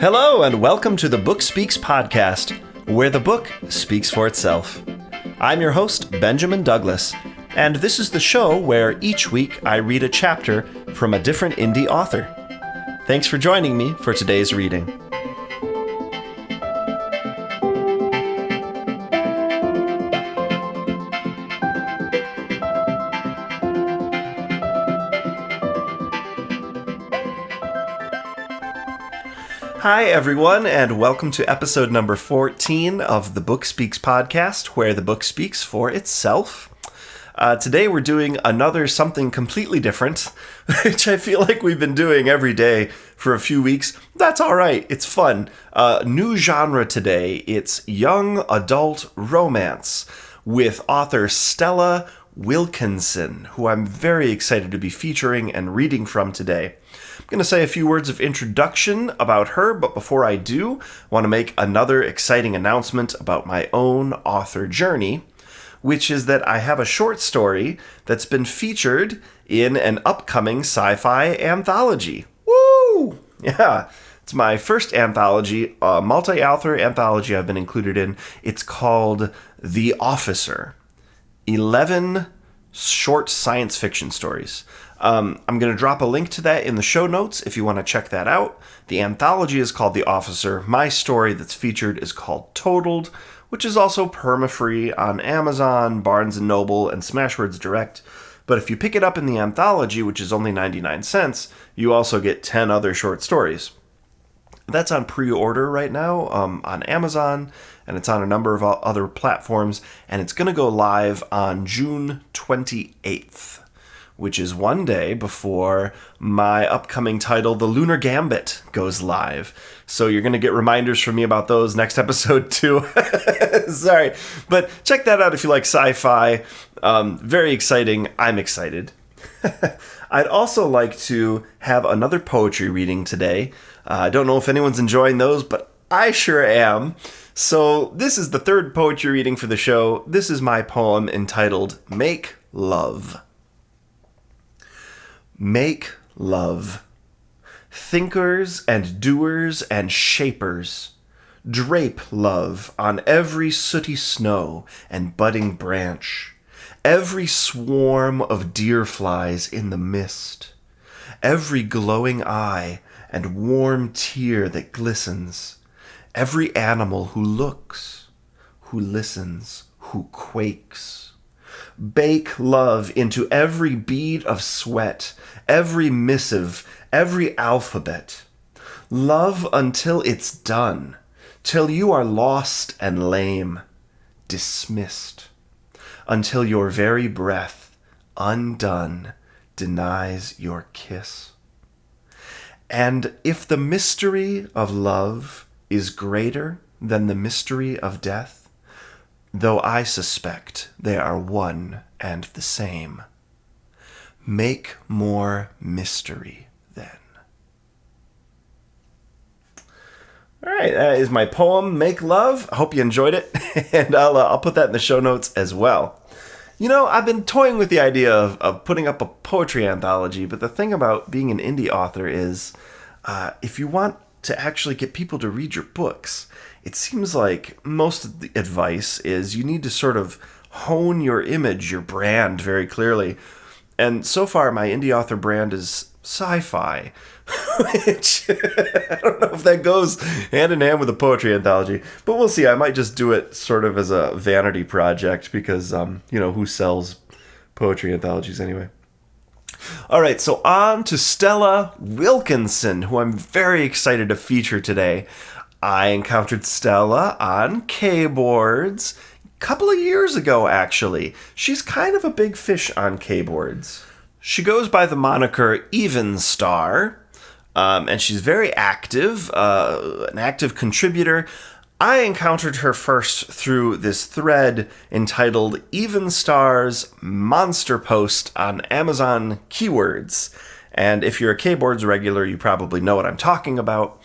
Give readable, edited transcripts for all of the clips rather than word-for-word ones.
Hello, and welcome to the Book Speaks podcast, where the book speaks for itself. I'm your host, Benjamin Douglas, and this is the show where each week I read a chapter from a different indie author. Thanks for joining me for today's reading. Hi, everyone, and welcome to episode number 14 of the Book Speaks podcast, where the book speaks for itself. Today we're doing another something completely different, which I feel like we've been doing every day for a few weeks. That's all right. It's fun. New genre today. It's young adult romance with author Stella Wilkinson, who I'm very excited to be featuring and reading from today. I'm going to say a few words of introduction about her, but before I do, I want to make another exciting announcement about my own author journey, which is that I have a short story that's been featured in an upcoming sci-fi anthology. Woo! Yeah, it's my first anthology, a multi-author anthology I've been included in. It's called The Officer. 11 short science fiction stories. I'm going to drop a link to that in the show notes if you want to check that out. The anthology is called The Officer. My story that's featured is called Totaled, which is also perma-free on Amazon, Barnes & Noble, and Smashwords Direct. But if you pick it up in the anthology, which is only 99 cents, you also get 10 other short stories. That's on pre-order right now on Amazon, and it's on a number of other platforms, and it's going to go live on June 28th, which is one day before my upcoming title, The Lunar Gambit, goes live. So you're going to get reminders from me about those next episode too. Sorry, but check that out if you like sci-fi. Very exciting. I'm excited. I'd also like to have another poetry reading today. I don't know if anyone's enjoying those, but I sure am. So this is the third poetry reading for the show. This is my poem entitled Make Love. Make love. Thinkers and doers and shapers, drape love on every sooty snow and budding branch, every swarm of deer flies in the mist, every glowing eye and warm tear that glistens, every animal who looks, who listens, who quakes. Bake love into every bead of sweat, every missive, every alphabet. Love until it's done, till you are lost and lame, dismissed, until your very breath, undone, denies your kiss. And if the mystery of love is greater than the mystery of death, though I suspect they are one and the same, make more mystery then. All right, that is my poem, Make Love. I hope you enjoyed it, and I'll put that in the show notes as well. You know, I've been toying with the idea of putting up a poetry anthology, but the thing about being an indie author is if you want to actually get people to read your books, it seems like most of the advice is you need to sort of hone your image, your brand very clearly. And so far, my indie author brand is sci-fi, which I don't know if that goes hand in hand with a poetry anthology, but we'll see. I might just do it sort of as a vanity project because, who sells poetry anthologies anyway? All right, so on to Stella Wilkinson, who I'm very excited to feature today. I encountered Stella on K-Boards a couple of years ago, actually. She's kind of a big fish on K-Boards. She goes by the moniker Evenstar, and she's very active, an active contributor. I encountered her first through this thread entitled Evenstar's Monster Post on Amazon Keywords. And if you're a K-Boards regular, you probably know what I'm talking about.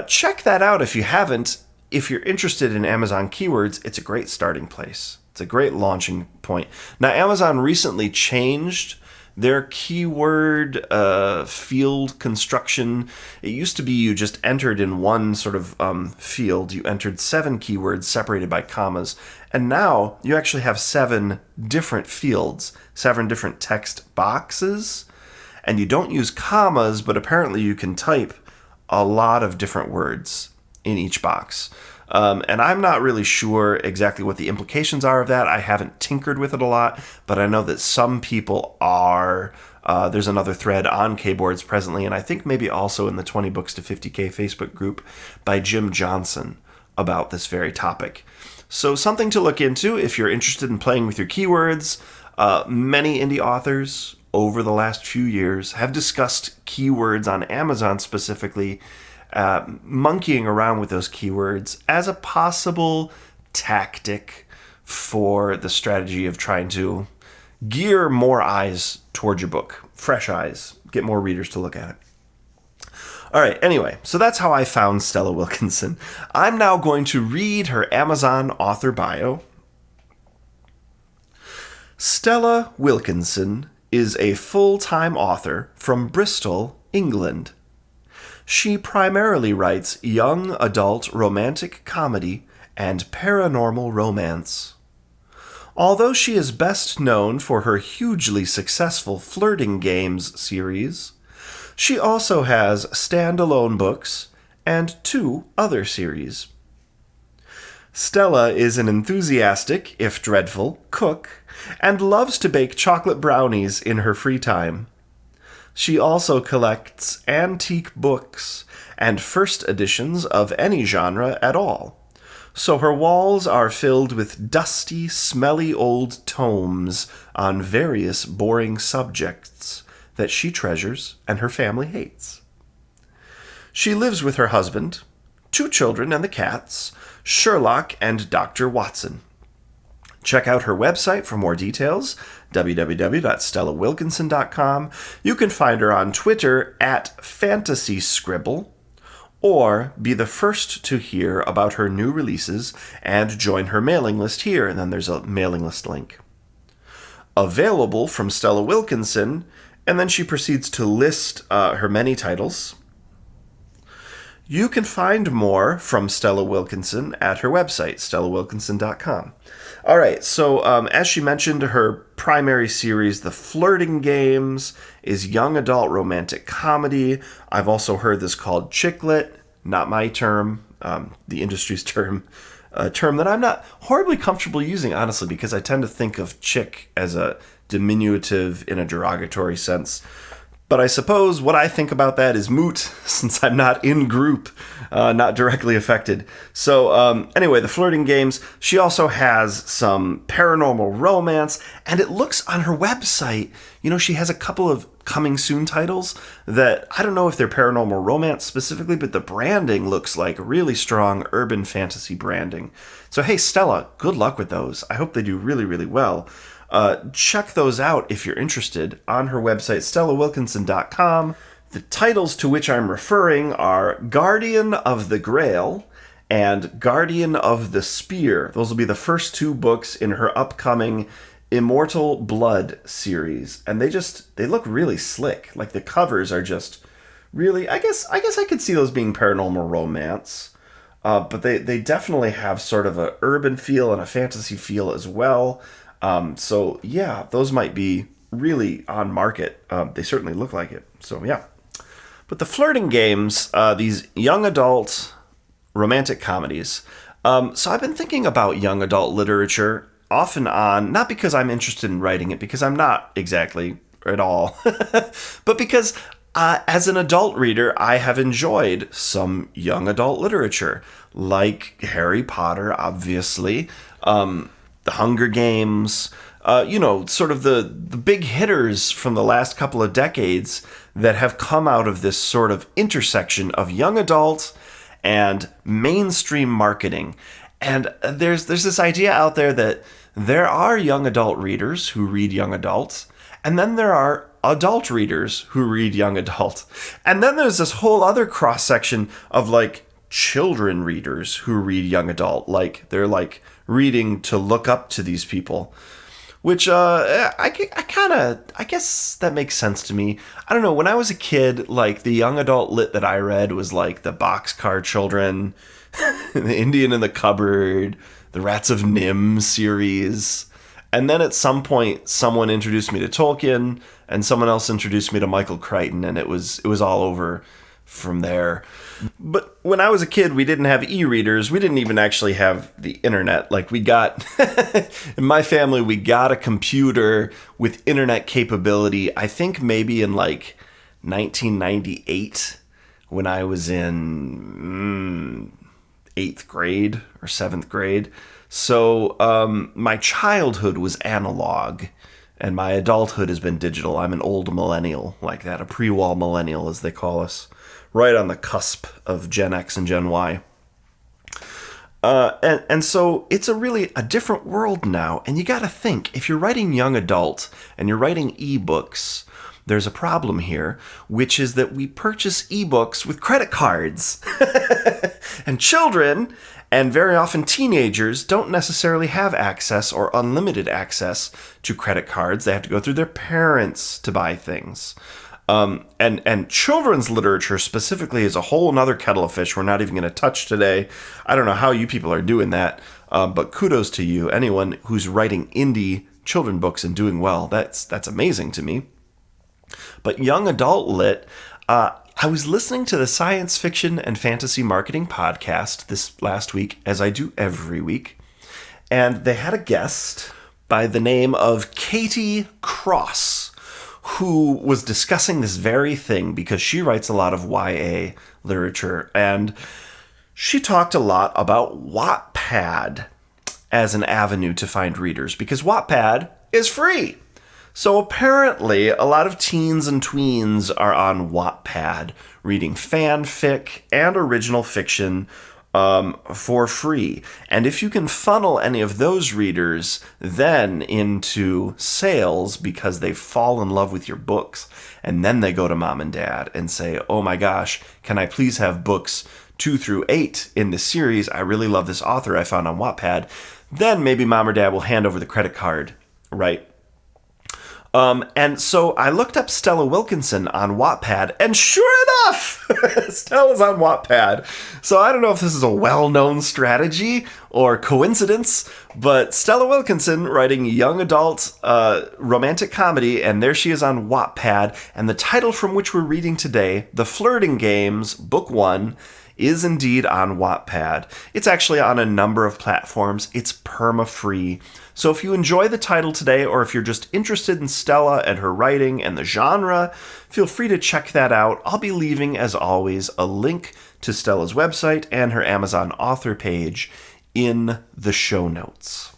Check that out if you haven't. If you're interested in Amazon Keywords, it's a great starting place. It's a great launching point. Now, Amazon recently changed Their keyword field construction, it used to be you just entered in one sort of field. You entered 7 keywords separated by commas. And now you actually have 7 different fields, 7 different text boxes. And you don't use commas, but apparently you can type a lot of different words in each box. And I'm not really sure exactly what the implications are of that. I haven't tinkered with it a lot, but I know that some people are. There's another thread on Kboards presently, and I think maybe also in the 20 Books to 50K Facebook group by Jim Johnson about this very topic. So something to look into if you're interested in playing with your keywords. Many indie authors over the last few years have discussed keywords on Amazon specifically, monkeying around with those keywords as a possible tactic for the strategy of trying to gear more eyes toward your book. Fresh eyes. Get more readers to look at it. All right, anyway, so that's how I found Stella Wilkinson. I'm now going to read her Amazon author bio. Stella Wilkinson is a full-time author from Bristol, England. She primarily writes young adult romantic comedy and paranormal romance. Although she is best known for her hugely successful Flirting Games series, she also has standalone books and 2 other series. Stella is an enthusiastic, if dreadful, cook and loves to bake chocolate brownies in her free time. She also collects antique books and first editions of any genre at all, so her walls are filled with dusty, smelly old tomes on various boring subjects that she treasures and her family hates. She lives with her husband, 2 children and the cats, Sherlock and Dr. Watson. Check out her website for more details, www.stellawilkinson.com. You can find her on Twitter @FantasyScribble, or be the first to hear about her new releases and join her mailing list here, and then there's a mailing list link. Available from Stella Wilkinson, and then she proceeds to list her many titles. You can find more from Stella Wilkinson at her website, stellawilkinson.com. All right, so as she mentioned, her primary series, The Flirting Games, is young adult romantic comedy. I've also heard this called chicklet, not my term, the industry's term, a term that I'm not horribly comfortable using, honestly, because I tend to think of chick as a diminutive in a derogatory sense. But I suppose what I think about that is moot, since I'm not in group, not directly affected. So anyway, The Flirting Games, she also has some paranormal romance, and it looks on her website, she has a couple of coming soon titles that, I don't know if they're paranormal romance specifically, but the branding looks like really strong urban fantasy branding. So hey, Stella, good luck with those. I hope they do really, really well. Check those out if you're interested on her website, stellawilkinson.com. The titles to which I'm referring are Guardian of the Grail and Guardian of the Spear. Those will be the first 2 books in her upcoming Immortal Blood series. And they look really slick. Like the covers are just really, I guess I could see those being paranormal romance. But they definitely have sort of a urban feel and a fantasy feel as well. So yeah, those might be really on market. They certainly look like it. So yeah. But The Flirting Games, these young adult romantic comedies. So I've been thinking about young adult literature off and on, not because I'm interested in writing it, because I'm not exactly at all, but because as an adult reader, I have enjoyed some young adult literature, like Harry Potter, obviously, The Hunger Games, sort of the big hitters from the last couple of decades that have come out of this sort of intersection of young adult and mainstream marketing. And there's this idea out there that there are young adult readers who read young adults, and then there are adult readers who read young adult. And then there's this whole other cross-section of like children readers who read young adult. Like they're like reading to look up to these people. which I guess that makes sense to me. I don't know, when I was a kid, like, the young adult lit that I read was like the Boxcar Children, the Indian in the Cupboard, the Rats of Nim series. And then at some point, someone introduced me to Tolkien, and someone else introduced me to Michael Crichton, and it was all over from there. But when I was a kid, we didn't have e-readers. We didn't even actually have the internet. Like, we got, in my family, we got a computer with internet capability, I think maybe in like 1998, when I was in 8th grade or 7th grade. So my childhood was analog, and my adulthood has been digital. I'm an old millennial like that, a pre-wall millennial, as they call us, right on the cusp of Gen X and Gen Y. And so it's a different world now. And you got to think, if you're writing young adult and you're writing ebooks, there's a problem here, which is that we purchase ebooks with credit cards. And children, and very often teenagers, don't necessarily have access or unlimited access to credit cards. They have to go through their parents to buy things. And children's literature specifically is a whole nother kettle of fish we're not even going to touch today. I don't know how you people are doing that, but kudos to you. Anyone who's writing indie children books and doing well, that's amazing to me. But young adult lit, I was listening to the Science Fiction and Fantasy Marketing podcast this last week, as I do every week, and they had a guest by the name of Katie Cross, who was discussing this very thing because she writes a lot of YA literature, and she talked a lot about Wattpad as an avenue to find readers, because Wattpad is free. So apparently, a lot of teens and tweens are on Wattpad, reading fanfic and original fiction for free. And if you can funnel any of those readers then into sales because they fall in love with your books, and then they go to mom and dad and say, oh my gosh, can I please have books 2 through 8 in this series? I really love this author I found on Wattpad. Then maybe mom or dad will hand over the credit card, right? And so I looked up Stella Wilkinson on Wattpad, and sure enough, Stella's on Wattpad. So I don't know if this is a well-known strategy or coincidence, but Stella Wilkinson writing young adult romantic comedy, and there she is on Wattpad, and the title from which we're reading today, The Flirting Games, Book 1, is indeed on Wattpad. It's actually on a number of platforms. It's perma-free. So if you enjoy the title today, or if you're just interested in Stella and her writing and the genre, feel free to check that out. I'll be leaving, as always, a link to Stella's website and her Amazon author page in the show notes.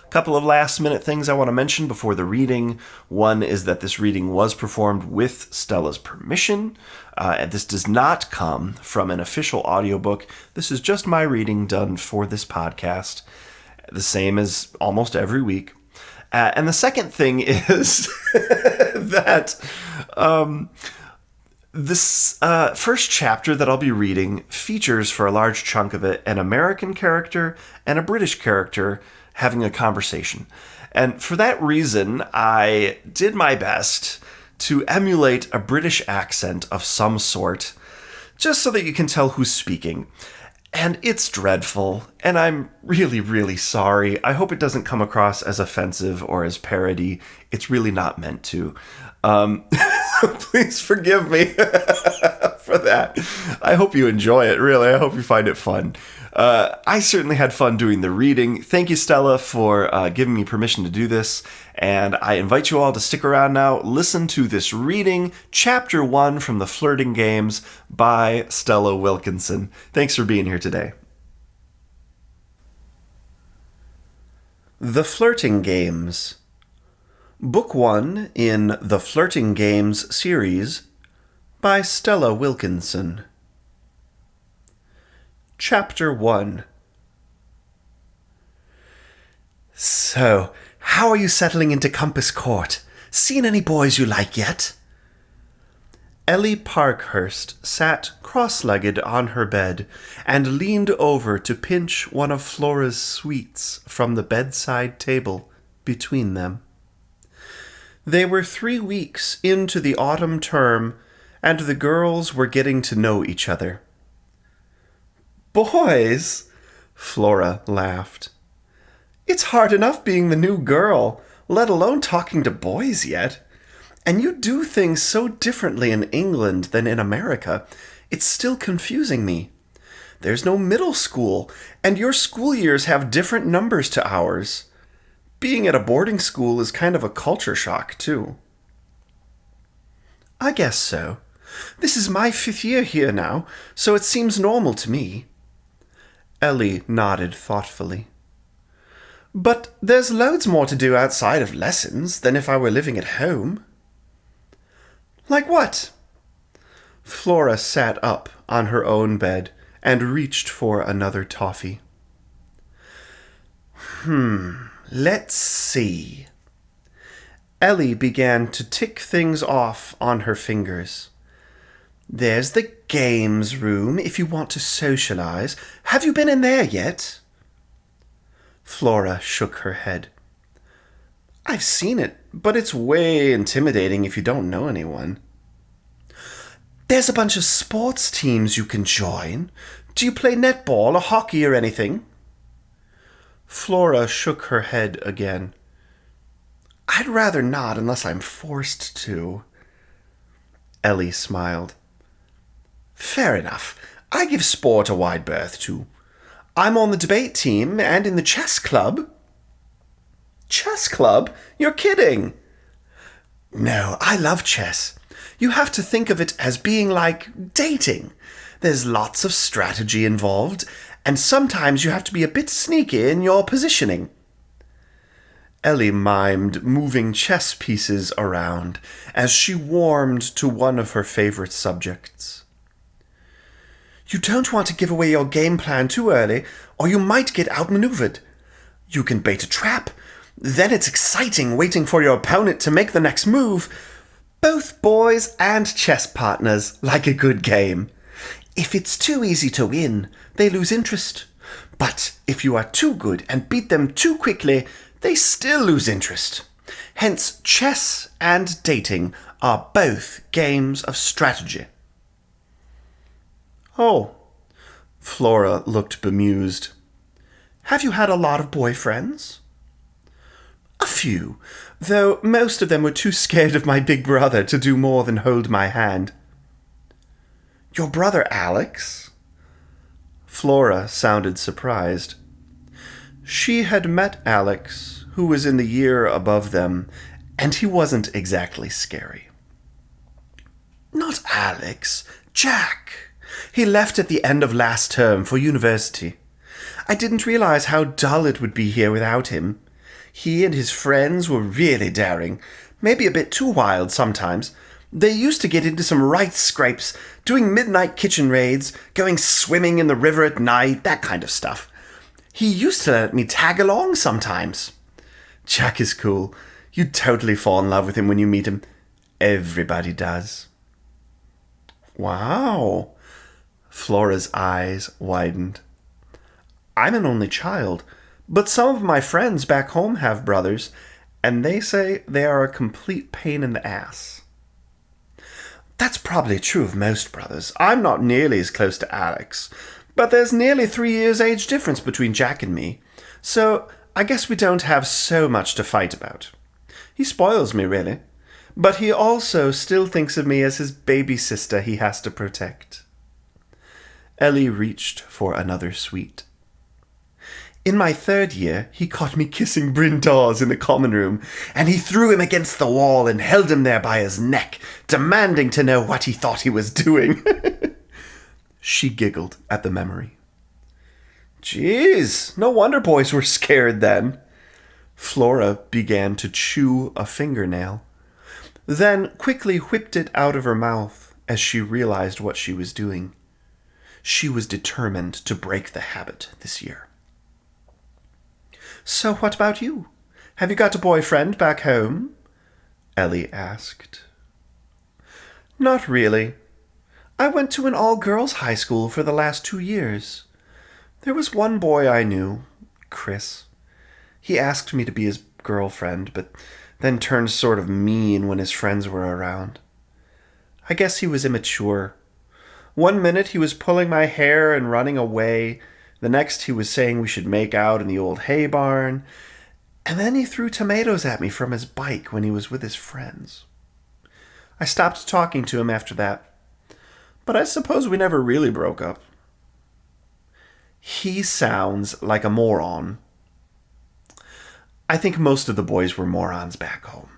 A couple of last-minute things I want to mention before the reading. One is that this reading was performed with Stella's permission. And this does not come from an official audiobook. This is just my reading done for this podcast, the same as almost every week. And the second thing is that this first chapter that I'll be reading features, for a large chunk of it, an American character and a British character having a conversation. And for that reason, I did my best to emulate a British accent of some sort, just so that you can tell who's speaking. And it's dreadful, and I'm really, really sorry. I hope it doesn't come across as offensive or as parody. It's really not meant to. Please forgive me for that. I hope you enjoy it, really. I hope you find it fun. I certainly had fun doing the reading. Thank you, Stella, for giving me permission to do this. And I invite you all to stick around now. Listen to this reading, Chapter 1 from The Flirting Games by Stella Wilkinson. Thanks for being here today. The Flirting Games. Book 1 in The Flirting Games series by Stella Wilkinson. Chapter 1. So, how are you settling into Compass Court? Seen any boys you like yet? Ellie Parkhurst sat cross-legged on her bed and leaned over to pinch one of Flora's sweets from the bedside table. between them. They were 3 weeks into the autumn term, and the girls were getting to know each other. "Boys," Flora laughed. "It's hard enough being the new girl, let alone talking to boys yet. And you do things so differently in England than in America, it's still confusing me. There's no middle school, and your school years have different numbers to ours. Being at a boarding school is kind of a culture shock, too." "I guess so. This is my 5th year here now, so it seems normal to me." Ellie nodded thoughtfully. "But there's loads more to do outside of lessons than if I were living at home." "Like what?" Flora sat up on her own bed and reached for another toffee. Let's see." Ellie began to tick things off on her fingers. "There's the games room if you want to socialize. Have you been in there yet?" Flora shook her head. "I've seen it, but it's way intimidating if you don't know anyone." "There's a bunch of sports teams you can join. Do you play netball or hockey or anything?" Flora shook her head again. "I'd rather not unless I'm forced to." Ellie smiled. "Fair enough. I give sport a wide berth, too. I'm on the debate team and in the chess club." "Chess club? You're kidding." "No, I love chess. You have to think of it as being like dating. There's lots of strategy involved, and sometimes you have to be a bit sneaky in your positioning." Ellie mimed moving chess pieces around as she warmed to one of her favorite subjects. "You don't want to give away your game plan too early, or you might get outmaneuvered. You can bait a trap. Then it's exciting waiting for your opponent to make the next move. Both boys and chess partners like a good game. If it's too easy to win, they lose interest. But if you are too good and beat them too quickly, they still lose interest. Hence, chess and dating are both games of strategy." "Oh." Flora looked bemused. "Have you had a lot of boyfriends?" "A few, though most of them were too scared of my big brother to do more than hold my hand." "Your brother Alex?" Flora sounded surprised. She had met Alex, who was in the year above them, and he wasn't exactly scary. "Not Alex, Jack. He left at the end of last term for university. I didn't realize how dull it would be here without him. He and his friends were really daring, maybe a bit too wild sometimes. They used to get into some right scrapes, doing midnight kitchen raids, going swimming in the river at night, that kind of stuff. He used to let me tag along sometimes. Jack is cool. You'd totally fall in love with him when you meet him. Everybody does." "Wow." Flora's eyes widened. "I'm an only child, but some of my friends back home have brothers, and they say they are a complete pain in the ass." "That's probably true of most brothers. I'm not nearly as close to Alex, but there's nearly 3 years age difference between Jack and me, so I guess we don't have so much to fight about. He spoils me, really, but he also still thinks of me as his baby sister he has to protect." Ellie reached for another sweet. "In my 3rd year, he caught me kissing Bryn Dawes in the common room, and he threw him against the wall and held him there by his neck, demanding to know what he thought he was doing." She giggled at the memory. "Jeez, no wonder boys were scared then." Flora began to chew a fingernail, then quickly whipped it out of her mouth as she realized what she was doing. She was determined to break the habit this year. "So what about you? Have you got a boyfriend back home?" Ellie asked. "Not really. I went to an all-girls high school for the last 2 years. There was one boy I knew, Chris. He asked me to be his girlfriend, but then turned sort of mean when his friends were around. I guess he was immature. One minute he was pulling my hair and running away. The next he was saying we should make out in the old hay barn. And then he threw tomatoes at me from his bike when he was with his friends. I stopped talking to him after that. But I suppose we never really broke up. He sounds like a moron. I think most of the boys were morons back home.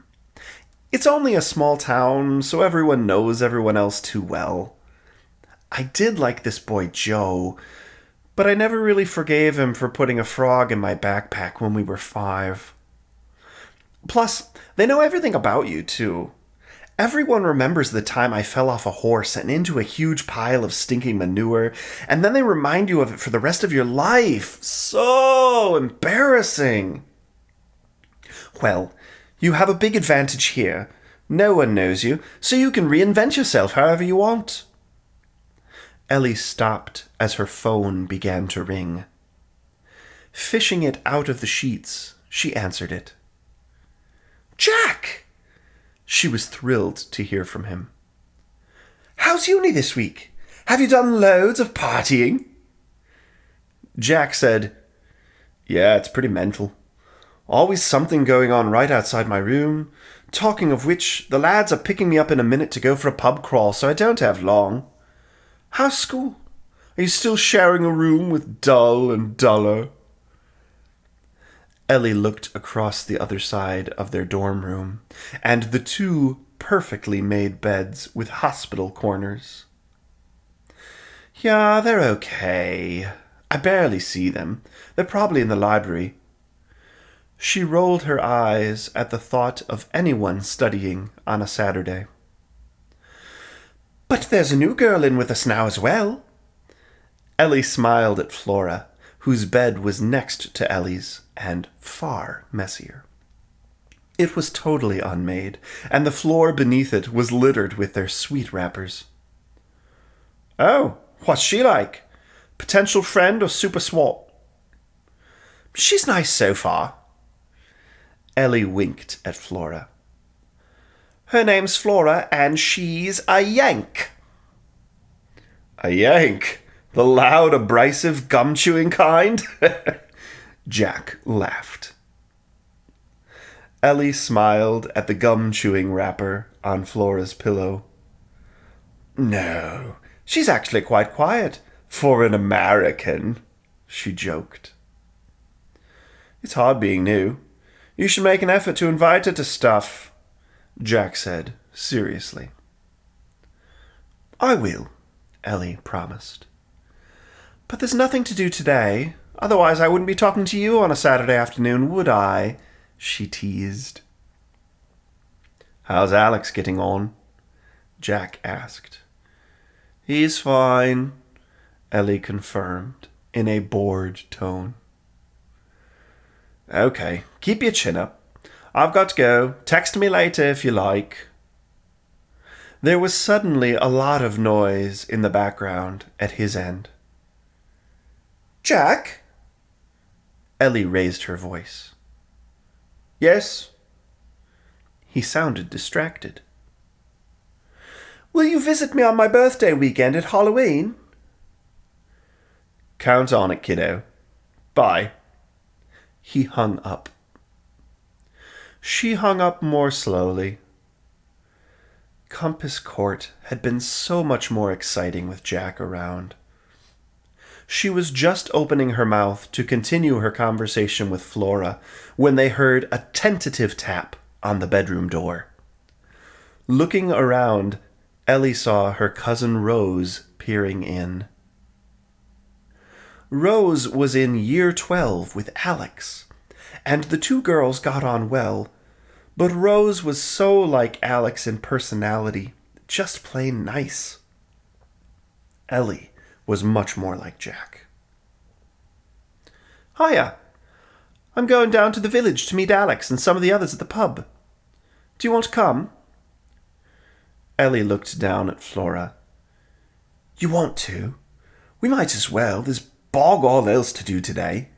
It's only a small town, so everyone knows everyone else too well. I did like this boy Joe, but I never really forgave him for putting a frog in my backpack when we were 5. Plus, they know everything about you, too. Everyone remembers the time I fell off a horse and into a huge pile of stinking manure, and then they remind you of it for the rest of your life. So embarrassing. Well, you have a big advantage here. No one knows you, so you can reinvent yourself however you want. Ellie stopped as her phone began to ring. Fishing it out of the sheets, she answered it. Jack! She was thrilled to hear from him. How's uni this week? Have you done loads of partying? Jack said, Yeah, it's pretty mental. Always something going on right outside my room. Talking of which, the lads are picking me up in a minute to go for a pub crawl, so I don't have long. How's school? Are you still sharing a room with Dull and Duller? Ellie looked across the other side of their dorm room, and the 2 perfectly made beds with hospital corners. Yeah, they're okay. I barely see them. They're probably in the library. She rolled her eyes at the thought of anyone studying on a Saturday. But there's a new girl in with us now as well. Ellie smiled at Flora, whose bed was next to Ellie's and far messier. It was totally unmade, and the floor beneath it was littered with their sweet wrappers. Oh, what's she like? Potential friend or super swot? She's nice so far. Ellie winked at Flora. Her name's Flora, and she's a Yank. A Yank? The loud, abrasive, gum-chewing kind? Jack laughed. Ellie smiled at the gum-chewing wrapper on Flora's pillow. No, she's actually quite quiet, for an American, she joked. It's hard being new. You should make an effort to invite her to stuff, Jack said seriously. I will, Ellie promised. But there's nothing to do today. Otherwise I wouldn't be talking to you on a Saturday afternoon, would I? She teased. How's Alex getting on? Jack asked. He's fine, Ellie confirmed in a bored tone. Okay, keep your chin up. I've got to go. Text me later if you like. There was suddenly a lot of noise in the background at his end. Jack? Ellie raised her voice. Yes? He sounded distracted. Will you visit me on my birthday weekend at Halloween? Count on it, kiddo. Bye. He hung up. She hung up more slowly. Compass Court had been so much more exciting with Jack around. She was just opening her mouth to continue her conversation with Flora when they heard a tentative tap on the bedroom door. Looking around, Ellie saw her cousin Rose peering in. Rose was in year 12 with Alex, and the 2 girls got on well, but Rose was so like Alex in personality, just plain nice. Ellie was much more like Jack. Hiya. I'm going down to the village to meet Alex and some of the others at the pub. Do you want to come? Ellie looked down at Flora. You want to? We might as well. There's bog all else to do today.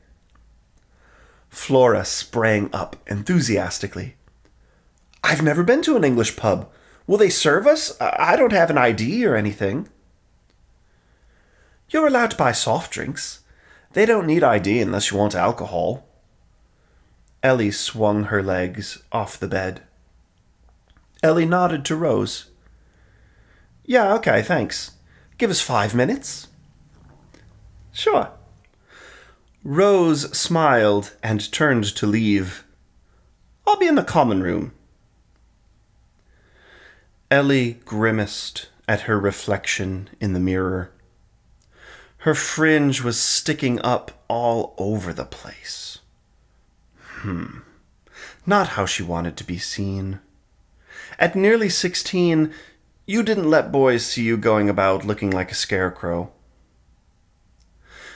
Flora sprang up enthusiastically. "I've never been to an English pub. Will they serve us? I don't have an ID or anything." "You're allowed to buy soft drinks. They don't need ID unless you want alcohol." Ellie swung her legs off the bed. Ellie nodded to Rose. "Yeah, okay, thanks. Give us 5 minutes." "Sure." Rose smiled and turned to leave. "I'll be in the common room." Ellie grimaced at her reflection in the mirror. Her fringe was sticking up all over the place. Not how she wanted to be seen. At nearly 16, you didn't let boys see you going about looking like a scarecrow.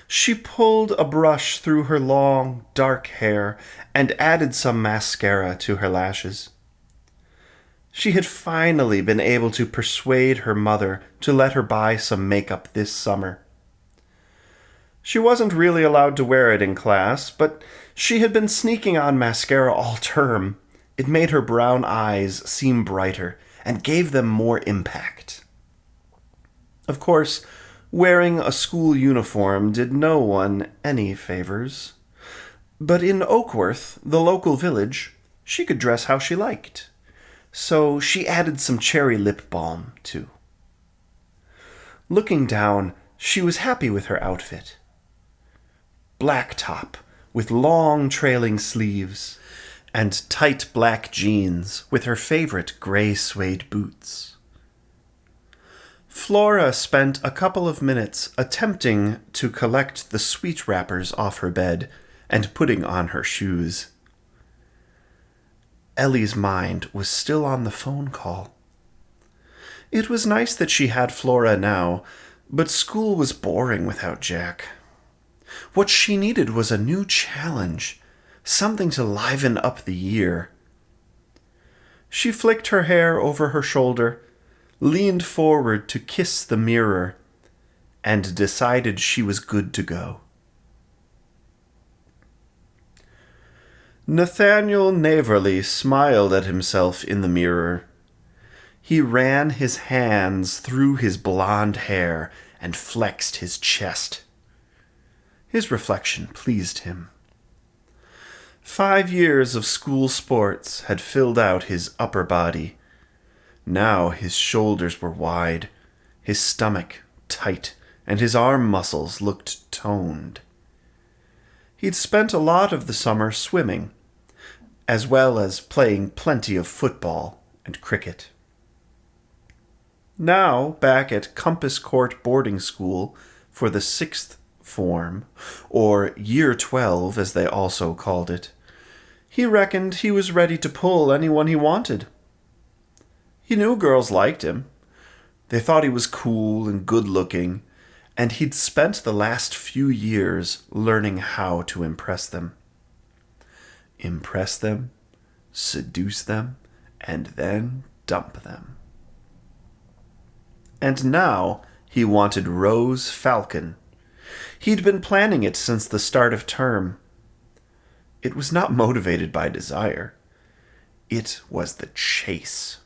She pulled a brush through her long, dark hair and added some mascara to her lashes. She had finally been able to persuade her mother to let her buy some makeup this summer. She wasn't really allowed to wear it in class, but she had been sneaking on mascara all term. It made her brown eyes seem brighter and gave them more impact. Of course, wearing a school uniform did no one any favors. But in Oakworth, the local village, she could dress how she liked. So she added some cherry lip balm, too. Looking down, she was happy with her outfit. Black top with long trailing sleeves, and tight black jeans with her favorite gray suede boots. Flora spent a couple of minutes attempting to collect the sweet wrappers off her bed and putting on her shoes. Ellie's mind was still on the phone call. It was nice that she had Flora now, but school was boring without Jack. What she needed was a new challenge, something to liven up the year. She flicked her hair over her shoulder, leaned forward to kiss the mirror, and decided she was good to go. Nathaniel Naverly smiled at himself in the mirror. He ran his hands through his blonde hair and flexed his chest. His reflection pleased him. 5 years of school sports had filled out his upper body. Now his shoulders were wide, his stomach tight, and his arm muscles looked toned. He'd spent a lot of the summer swimming, as well as playing plenty of football and cricket. Now, back at Compass Court Boarding School for the 6th form, or Year 12 as they also called it, he reckoned he was ready to pull anyone he wanted. He knew girls liked him. They thought he was cool and good-looking, and he'd spent the last few years learning how to impress them. Impress them, seduce them, and then dump them. And now he wanted Rose Falcon. He'd been planning it since the start of term. It was not motivated by desire. It was the chase.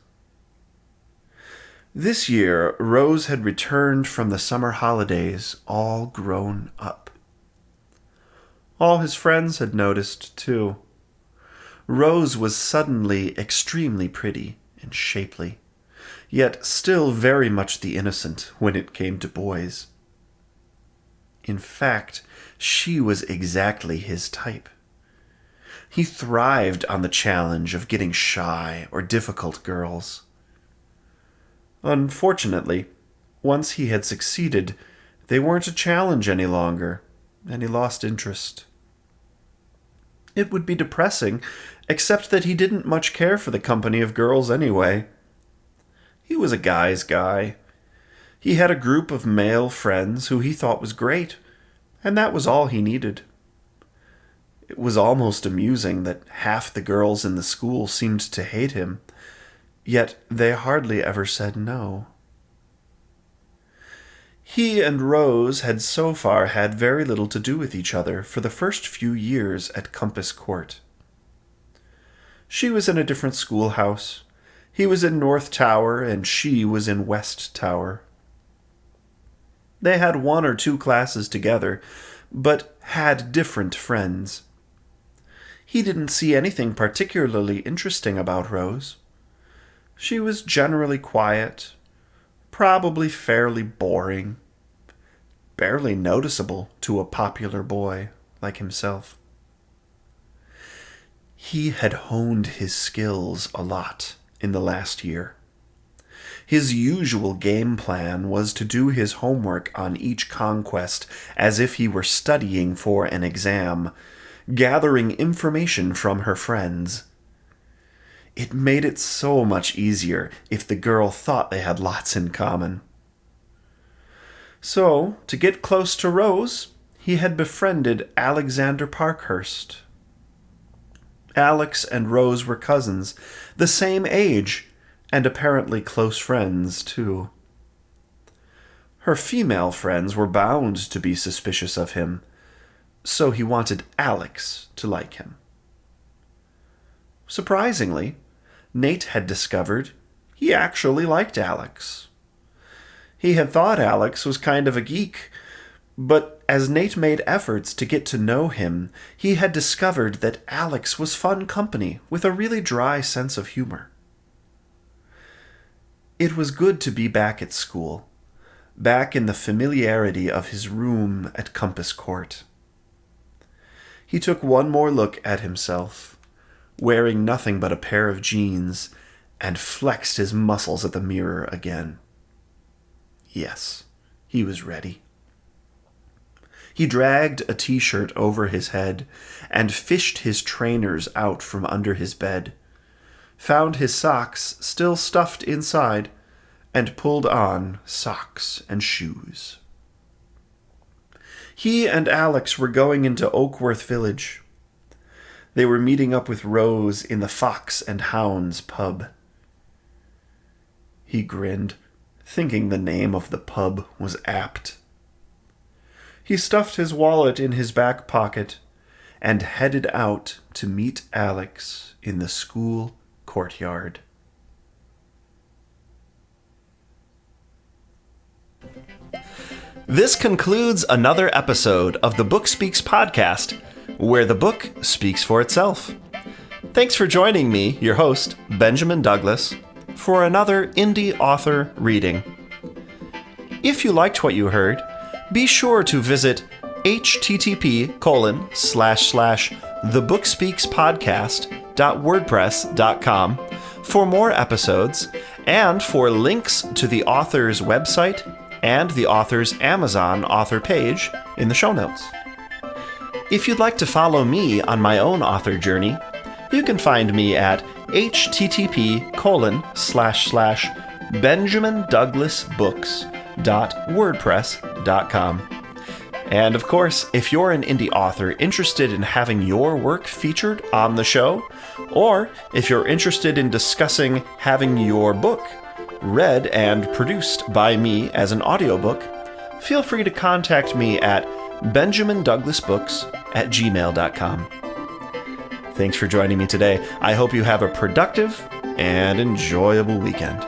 This year, Rose had returned from the summer holidays all grown up. All his friends had noticed, too. Rose was suddenly extremely pretty and shapely, yet still very much the innocent when it came to boys. In fact, she was exactly his type. He thrived on the challenge of getting shy or difficult girls. Unfortunately, once he had succeeded, they weren't a challenge any longer, and he lost interest. It would be depressing, except that he didn't much care for the company of girls anyway. He was a guy's guy. He had a group of male friends who he thought was great, and that was all he needed. It was almost amusing that half the girls in the school seemed to hate him, yet they hardly ever said no. He and Rose had so far had very little to do with each other for the first few years at Compass Court. She was in a different schoolhouse. He was in North Tower, and she was in West Tower. They had 1 or 2 classes together, but had different friends. He didn't see anything particularly interesting about Rose. She was generally quiet, probably fairly boring, barely noticeable to a popular boy like himself. He had honed his skills a lot in the last year. His usual game plan was to do his homework on each conquest as if he were studying for an exam, gathering information from her friends. It made it so much easier if the girl thought they had lots in common. So, to get close to Rose, he had befriended Alexander Parkhurst. Alex and Rose were cousins, the same age, and apparently close friends, too. Her female friends were bound to be suspicious of him, so he wanted Alex to like him. Surprisingly, Nate had discovered he actually liked Alex. He had thought Alex was kind of a geek, but as Nate made efforts to get to know him, he had discovered that Alex was fun company with a really dry sense of humor. It was good to be back at school, back in the familiarity of his room at Compass Court. He took one more look at himself, wearing nothing but a pair of jeans, and flexed his muscles at the mirror again. Yes, he was ready. He dragged a t-shirt over his head and fished his trainers out from under his bed, found his socks still stuffed inside, and pulled on socks and shoes. He and Alex were going into Oakworth Village. They were meeting up with Rose in the Fox and Hounds pub. He grinned, thinking the name of the pub was apt. He stuffed his wallet in his back pocket and headed out to meet Alex in the school courtyard. This concludes another episode of the Book Speaks podcast, where the book speaks for itself. Thanks for joining me, your host, Benjamin Douglas, for another indie author reading. If you liked what you heard, be sure to visit http://thebookspeakspodcast.wordpress.com for more episodes and for links to the author's website and the author's Amazon author page in the show notes. If you'd like to follow me on my own author journey, you can find me at http://benjamindouglasbooks.wordpress.com. And of course, if you're an indie author interested in having your work featured on the show, or if you're interested in discussing having your book read and produced by me as an audiobook, feel free to contact me at benjamindouglasbooks@gmail.com. Thanks for joining me today. I hope you have a productive and enjoyable weekend.